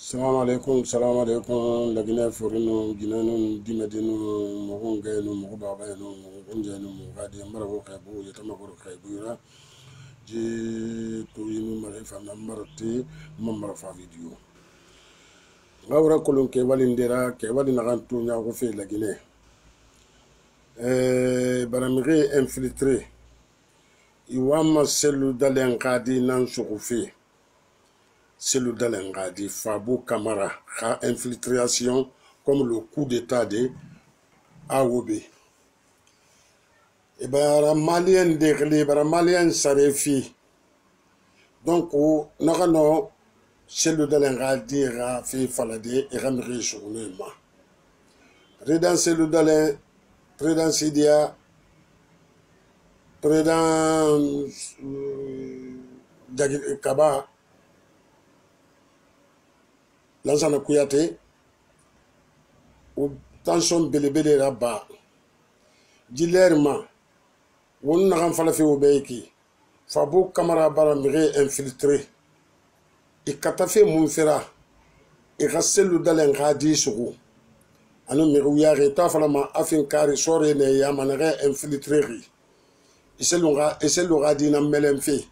Salam alaikum, lagina furinu, ginanu, dimedinu, muhungenu, muhubabenu, muhunjenu, muhadi, marabu kaibu, yatamakuru kaibu yura, ji tuyinu marifa na marati, mamarafa video. Ngawra kulun ke walindera, ke walinagantu nyagufe lagine. Baramige infiltré, iwama selu dalenkadi nan sukufe. C'est le Dalengadi, Fabou Kamara, a infiltration comme le coup d'état de Aoube. Et bien, Malien déglé, Malien Sarefi. Donc, nous c'est le Dalengadi, Rafi Falade, et Ramri Journema. Président c'est le Daleng, Président Sidia, Président Kaba. Lansana Kouyaté, ou tension belebele là-bas. Dilerma, on n'a rien fait au Beiki. Fabou Kamara Baramire infiltré. Et Katafe Mounfera, et Rassel Dalengadi Sourou. Anu Mirouya Reta Falama Afinkari Sore ne Yamanere infiltré. Et c'est l'aura dit n'a melemfe.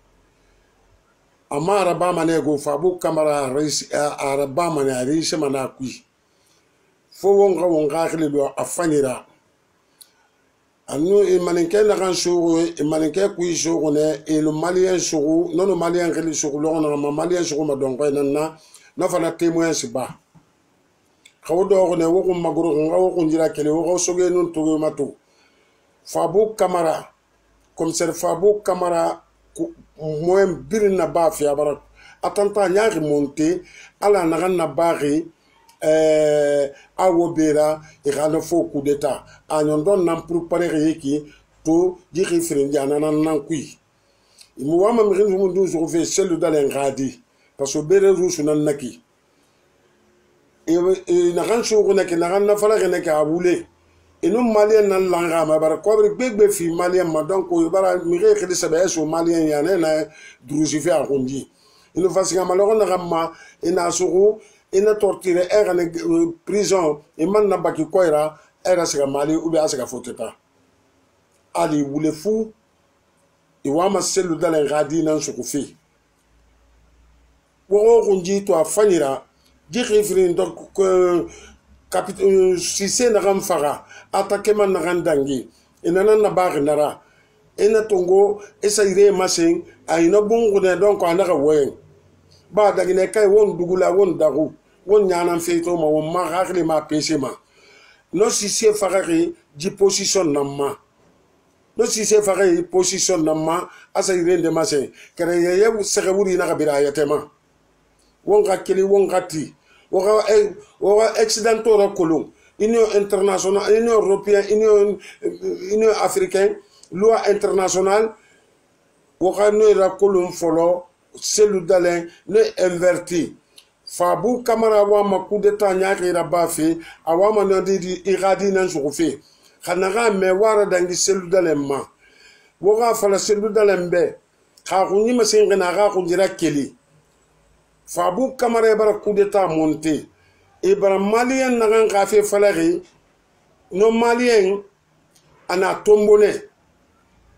Ama araba manego Fabou Kamara araba mane arishe manakui fo wonga khlido afanira anu e maninke na kan shuru e maninke kui shuru ne e le malien shuru non le malien khli shuru lo na malien shuru ma donc na fana témoin siba khawdo ne wo ko maguru ngawo ko njira kele wo soge nun to mato Fabou Kamara commissaire Fabou Kamara moyen birin na ba fi abara atanta nyaari monté ala nagan na bari awobera e gana fo coup d'état anyon don nan préparer yeki to jiri frinja nan kui imu wama mi rin mu ndu zo fe selu dalen ngadi parce que bere rusu nan naki e nagan so ko nek nagan na fala ke nek abule et nous Maliens nan langa ma bara ko be fi Malien ma donc ko bara mi re khidi sabe so Malien ya na drusife a kondi ino fasiga maloro na gamma ina suru ina torture era ne prison e man na baki koira era siga Mali ou bien siga foteta ali wule fu e wama selu dalen gadi nan sukufi wo konji to afanyira di refrin donc si c'est un fara attaqué man randangi inana na bari nara ina tongo esa ire masin ayina bongo ne donc anaka woyen ba dagine kay won dugula won daru won nyana feito ma won ma hakli ma pese no si c'est farari di position namma no si c'est farari position namma asa ire de masin kare ye sere wuri na kabira yatema won gakeli won gati Wora accidentaux ra kolon Union internationale, Union européenne, Union africaine, loi internationale. Wora no ra kolon folo selu dalen ne inverti. Fabou Kamara wa ma coup d'état nyaki ra bafi awama ndi iradi nan sukufi. Khanaga me wara dangi selu dalen ma. Wora fala selu dalen be. Kha kunni masin na ga kunjira keli. Fabou Kamara bara coup d'état monté et bara malien nagan kafe falari no malien ana tombone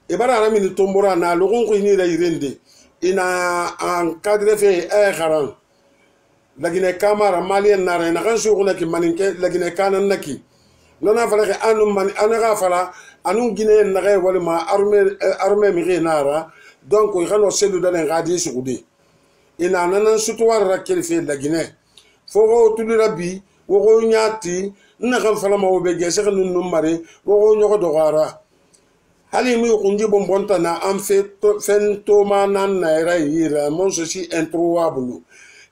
e bara ramini tombora na logon ko ni irende ina encadré fait garan lagine Kamara malien na nagan suguna ki maninke lagine kanan naki nona falari anu man anaga fala anu guiné naga walma armée mi nara donc il xano selu dalen gadi sugudi ina nanan sutuwar rakkel fe la Guinée fogo tulira bi wogo nyati na kan fala ma obe gese kan num mare wogo nyoko dogara hali mi kunji bombonta na am fe to manan na era yira mon ceci introuvable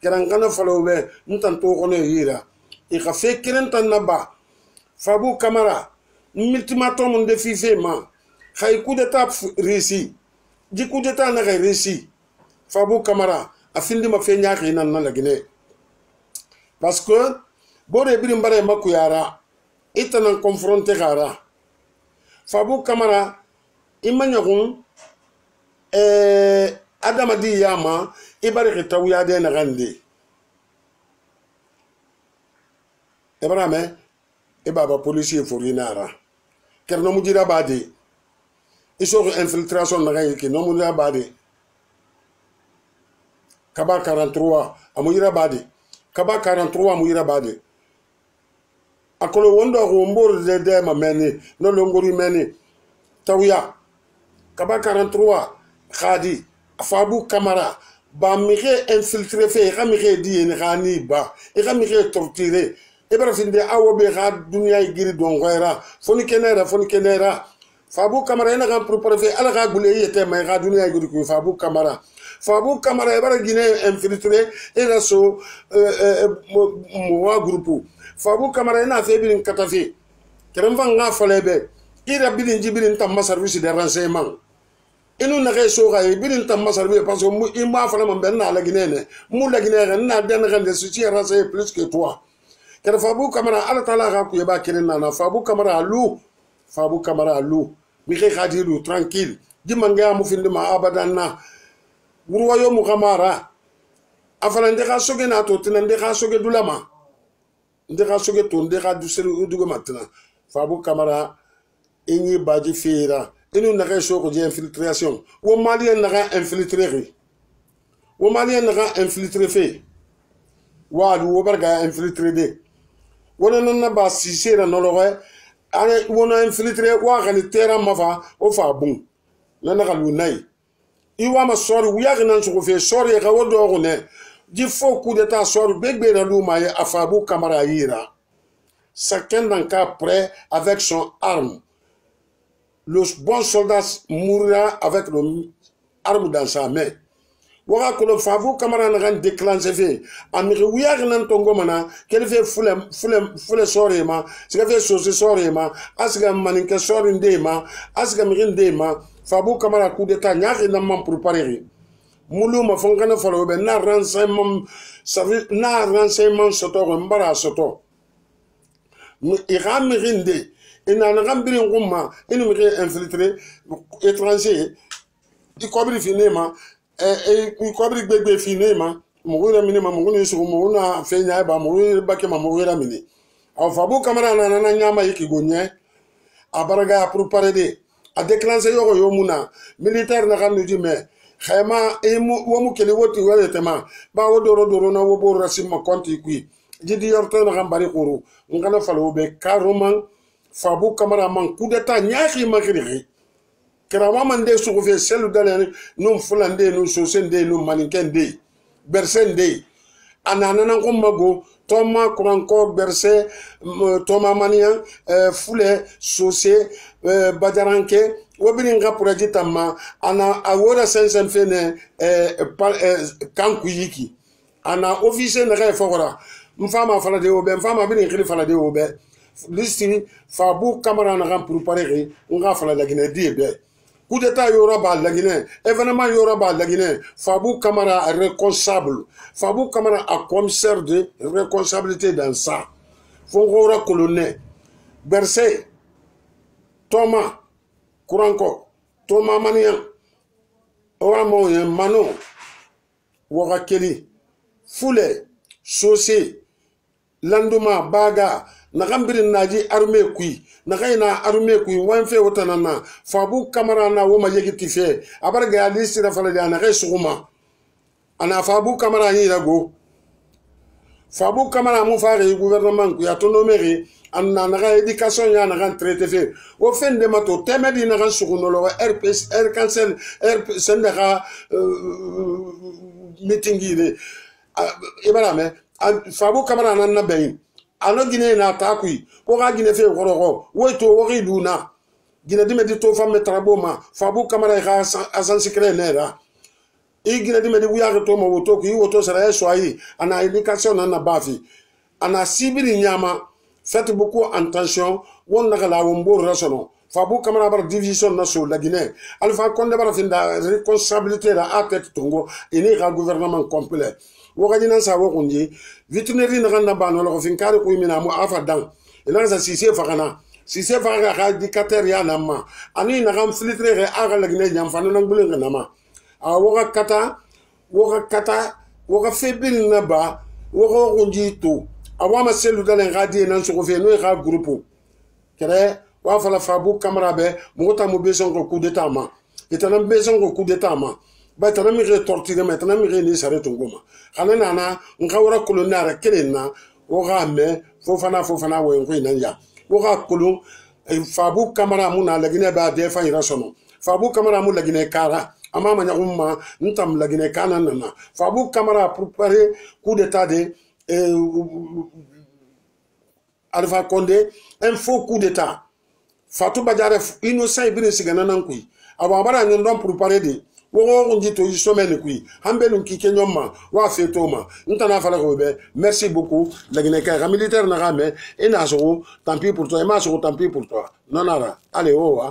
keran kana fala obe ntan to kono yira e ka fe keren tan na ba Fabou Kamara multimatum de fife ma khay coup d'état réussi di coup d'état na réussi Fabou Kamara afindi ma fe nyaaki nan na la Guinée parce que bore birim bare makuyara itanan confronté gara Fabou Kamara imanyagun adama di yama ibari tawiya de na gande e bara me e baba policier forinara ker no mudira bade iso infiltration na gaye ki no mudira bade kaba 43 amuyira bade kaba 43 amuyira bade akolo wondo ko mbor de ma meni no longori meni tawiya kaba 43 khadi Fabou Kamara ba mire infiltré fe ga mire di en gani ba e ga mire torturer e bara finde awo be ga dunya giri don goira foni kenera Fabou Kamara ena ga préparer fe ala ga gule yete may ga dunya giri ko Fabou Kamara e bara guiné infiltré e la so mo groupe Fabou Kamara ena fe bin katafi kerem nga falebe ira bilin jibilin tam service de renseignement inu na kay so kay bilin tam masarbe parce que mu ima fala man ben na la guinée mu la guinée na den ren de souci renseigner plus que toi ker Fabou Kamara ala tala ga ku yeba kirin na Fabou Kamara lu mi kay khadilu tranquille di man ga mu finde ma abadan na wurwayo mu kamara afala ndeka soge na to tinan ndeka soge dulama ndeka soge to ndeka du selu dugo matna Fabou Kamara inyi baji fira inu naga soko di infiltration wo malien naga infiltrer fe wa du wo barga infiltrer de wona nana ba sisera nolowe ane wona infiltrer wa gani terrain mafa o fa bun nana ga lunai iwa ma sori wuya gnan so fe sori ga wodo go ne di fo coup d'état sori begbe na luma ya Fabou Kamara yira chacun dans cas prêt avec son arme. Le bon soldat mourra avec l'arme dans sa main. Waka ko Fabou Kamara na gan déclencher fait amiri wiya nan tongo mana kel fait fule sorema siga fait sauce sorema asga maninke sorindema asga mirindema Fabou Kamara coup d'état nyaki na man préparer mulu ma fonkana falo be na renseignement soto mbara soto iramirinde ina na gambirin gumma inu mi infiltré étranger i kobri finema i kobri gbegbe finema mugura minima muguna su muguna fenya ba mugura bake ma mugura mini aw Fabou Kamara na nyama yiki gonye abaraga préparer de a déclencher yo muna militaire na kan nuji me khayma e wo mu kele woti wala tema ba wo doro na wo bo rasim konti kui jidi yorto na kan bari kuru ngana falo be karuman Fabou Kamara man coup d'état nyaki makiri kerawa mande sukufe selu dale num fulande num sosende num maninkende bersende anana ngommago toma kuranko berse toma mania fule sosé badaranke wobini nga puraji tamma ana awora sensen fene kanku yiki ana officier na ga fokora mfama fala de obe mfama bini khili fala de obe listini Fabou Kamara na gan préparer nga fala la Guinée dibe coup d'état yora ba la Guinée événement yora ba la Guinée Fabou Kamara responsable Fabou Kamara a commissaire de responsabilité dans ça fongora colonel Bercé Thomas Kuranko Thomas Manian Oramo Mano Wakeli Foule Sosé Landuma Baga Nagambirin naji armée kui nagaina armée kui wanfe wotanana Fabou Kamara na woma yegiti fe abarga ya lisi da fala da nagai suguma ana Fabou Kamara yi rago Fabou Kamara mu fare gouvernement ku ya tonomeri anna naga éducation ya naga traité fe o fen de mato temedi naga sugunolo RPS R cancel R sendaka meeting ide ibarame Fabou Kamara na bayin ano Guinée na takui ko ga Guinée fe gorogo woito wori luna Guinée dime di to fam metraboma Fabou Kamara ga asan secret nera i Guinée dime di wuya to mo woto ku woto sara soyi ana éducation na bafi ana sibiri nyama faites beaucoup attention won na la wombo rasono Fabou Kamara bar division na so la Guinée Alpha Condé bar finda responsabilité la à tête tongo ini ga gouvernement complet wakajina sa wakunji veterinary na ganda bano la fin kare ko mina mu afa dan ina sa sise fakana sise faka ka dictateur ya nama ani na gam filtre re aga la Guinée nyam fana nang bulen nama a waka kata waka febil na ba waka kunji to awama selu dalen gadi nan so fe no ga groupe kere wa fala fabu camera be mota mo beson ko coup d'état ma itana beson ko coup d'état ma ba tana mi re torturer ma tana mi re ni sare to ngoma kana nana ngawra kolonara kelena o ga me fo fana wo ngo inanya o ga kolon fabu camera mu na lagine ba de fa ira sono fabu camera mu lagine kara amama nya umma ntam lagine kana nana fabu camera préparer coup d'état de Alpha Condé un faux coup d'état Fatou Badiare innocent ibine sigana nan kui abambara nyon don préparer de wo ngi to semaine kui hambe nun ki kenyoma wa fetoma ntana fala ko be merci beaucoup lagine ka militaire na game et na so tant pis pour toi et ma so tant pis pour toi non allez oh